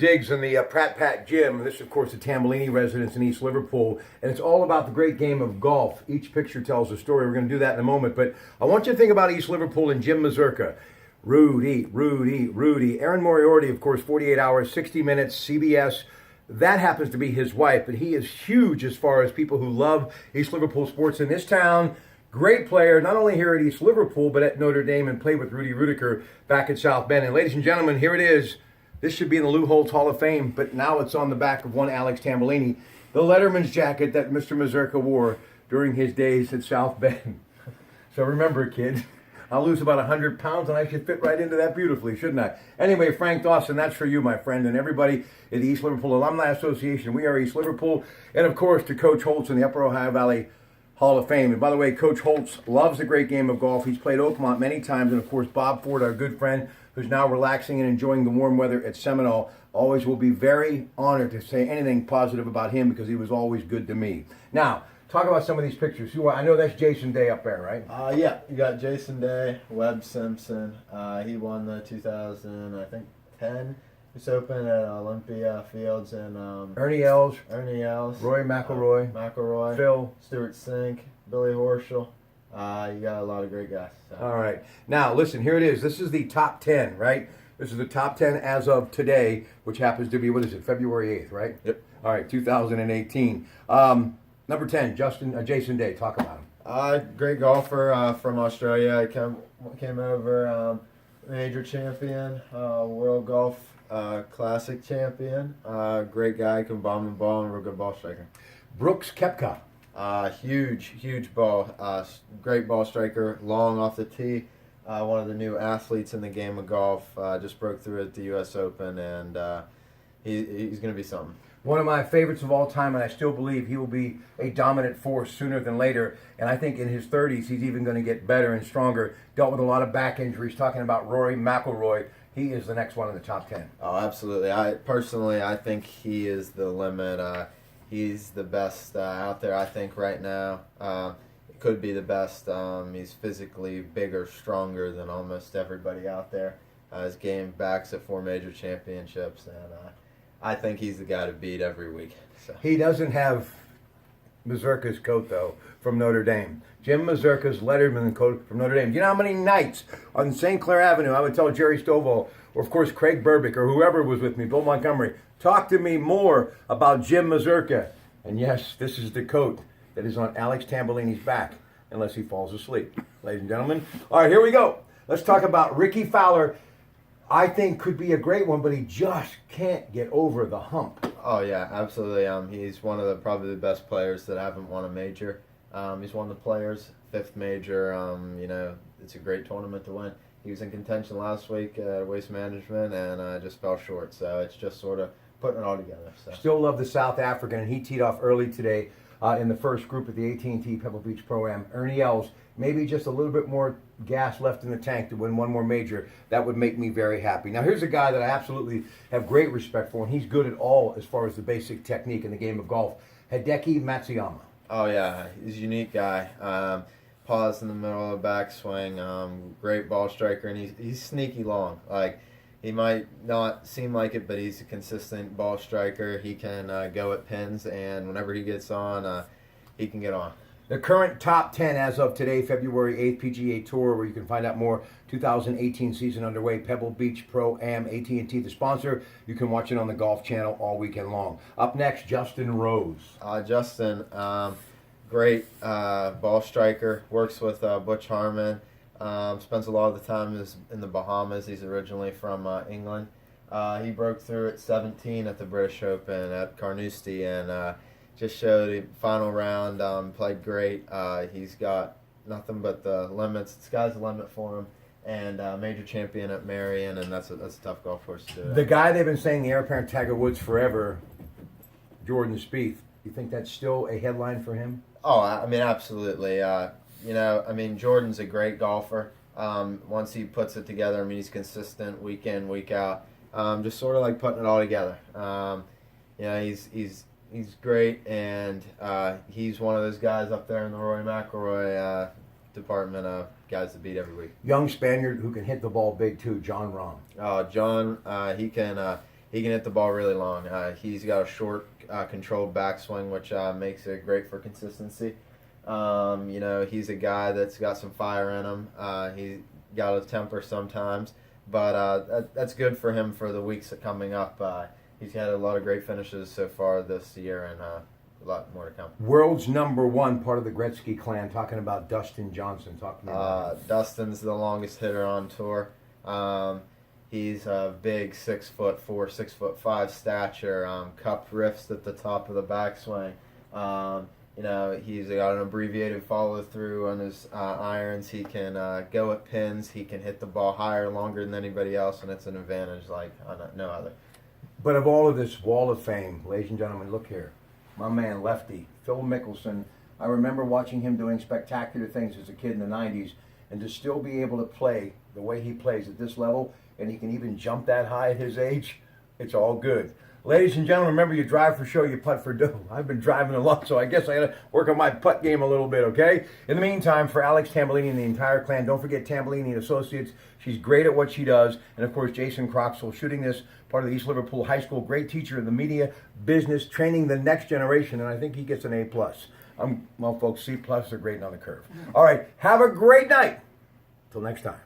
Diggs in the Pratte gym. This is, of course, the Tambellini residence in East Liverpool, and it's all about the great game of golf. Each picture tells a story. We're going to do that in a moment, but I want you to think about East Liverpool and Jim Mazurka. Rudy. Aaron Moriarty, of course, 48 hours, 60 minutes, CBS. That happens to be his wife, but he is huge as far as people who love East Liverpool sports in this town. Great player, not only here at East Liverpool, but at Notre Dame, and played with Rudy Rudiker back at South Bend. And ladies and gentlemen, here it is. This should be in the Lou Holtz Hall of Fame, but now it's on the back of one Alex Tambellini, the Letterman's jacket that Mr. Mazurka wore during his days at South Bend. So remember, kids, I'll lose about 100 pounds, and I should fit right into that beautifully, shouldn't I? Anyway, Frank Dawson, that's for you, my friend, and everybody at the East Liverpool Alumni Association. We are East Liverpool, and of course, to Coach Holtz in the Upper Ohio Valley Hall of Fame. And by the way, Coach Holtz loves a great game of golf. He's played Oakmont many times, and of course, Bob Ford, our good friend, who's now relaxing and enjoying the warm weather at Seminole, always will be very honored to say anything positive about him because he was always good to me. Now, talk about some of these pictures. I know that's Jason Day up there, right? Yeah, you got Jason Day, Webb Simpson. He won the 10 US Open at Olympia Fields, and Ernie Els, Roy McIlroy, Phil, Stuart Sink, Billy Horschel. You got a lot of great guys. So. All right. Now, listen, here it is. This is the top 10, right? This is the top 10 as of today, which happens to be, February 8th, right? Yep. All right, 2018. Number 10, Jason Day. Talk about him. Great golfer from Australia. Came over, major champion, world golf classic champion. Great guy, can bomb the ball, and real good ball striker. Brooks Koepka. Huge ball. Great ball striker, long off the tee. One of the new athletes in the game of golf. Just broke through at the US Open, and he's going to be something. One of my favorites of all time, and I still believe he will be a dominant force sooner than later. And I think in his 30s, he's even going to get better and stronger. Dealt with a lot of back injuries. Talking about Rory McIlroy, he is the next one in the top 10. Oh, absolutely. I think he is the limit. He's the best out there, I think, right now. Could be the best. He's physically bigger, stronger than almost everybody out there. His game backs at 4 major championships, and I think he's the guy to beat every week. So. He doesn't have Mazurka's coat, though, from Notre Dame. Jim Mazurka's Letterman coat from Notre Dame. Do you know how many nights on St. Clair Avenue I would tell Jerry Stovall, or of course Craig Burbick, or whoever was with me, Bill Montgomery, talk to me more about Jim Mazurka. And yes, this is the coat that is on Alex Tambellini's back, unless he falls asleep. Ladies and gentlemen. All right, here we go. Let's talk about Ricky Fowler. I think could be a great one, but he just can't get over the hump. Oh, yeah, absolutely. He's one of probably the best players that haven't won a major. He's one of the players, 5th major. It's a great tournament to win. He was in contention last week at Waste Management and just fell short. So it's just sort of putting it all together. So. Still love the South African, and he teed off early today in the first group at the AT&T Pebble Beach Pro-Am. Ernie Els, maybe just a little bit more gas left in the tank to win one more major. That would make me very happy. Now, here's a guy that I absolutely have great respect for, and he's good at all as far as the basic technique in the game of golf. Hideki Matsuyama. Oh, yeah. He's a unique guy. Pause in the middle of the backswing. Great ball striker, and he's sneaky long. Like, he might not seem like it, but he's a consistent ball striker. He can go at pins, and whenever he gets on, he can get on. The current top 10 as of today, February 8th, PGA Tour, where you can find out more. 2018 season underway, Pebble Beach Pro-Am, AT&T the sponsor. You can watch it on the Golf Channel all weekend long. Up next, Justin Rose. Justin, great ball striker, works with Butch Harmon. Spends a lot of the time in the Bahamas. He's originally from England. He broke through at 17 at the British Open at Carnoustie, and just showed a final round, played great. He's got nothing but the limits. The sky's the limit for him. And major champion at Marion, and that's a tough golf course to do. The guy they've been saying the heir apparent Tiger Woods forever, Jordan Spieth. You think that's still a headline for him? Oh, I mean, absolutely. Jordan's a great golfer. Once he puts it together, he's consistent week in, week out. Just sort of like putting it all together. He's great, and he's one of those guys up there in the Rory McIlroy department of guys to beat every week. Young Spaniard who can hit the ball big too, John Rahm. John, he can he can hit the ball really long. He's got a short, controlled backswing, which makes it great for consistency. He's a guy that's got some fire in him. He got a temper sometimes, but that's good for him for the weeks coming up. He's had a lot of great finishes so far this year, and a lot more to come. World's #1 part of the Gretzky clan, talking about Dustin Johnson. Talk to me about him. Dustin's the longest hitter on tour. He's a big 6'4", 6'5" stature. Cup rifts at the top of the backswing. He's got an abbreviated follow through on his irons. He can go at pins. He can hit the ball higher, longer than anybody else, and it's an advantage like no other. But of all of this wall of fame, ladies and gentlemen, look here. My man, Lefty, Phil Mickelson. I remember watching him doing spectacular things as a kid in the 90s, and to still be able to play the way he plays at this level, and he can even jump that high at his age, it's all good. Ladies and gentlemen, remember, you drive for show, you putt for dough. I've been driving a lot, so I guess I got to work on my putt game a little bit, okay? In the meantime, for Alex Tambellini and the entire clan, don't forget Tambellini and Associates. She's great at what she does. And, of course, Jason Croxall, shooting this, part of the East Liverpool High School, great teacher in the media business, training the next generation, and I think he gets an A+. Well, folks, C+, they're grading on the curve. All right, have a great night. Till next time.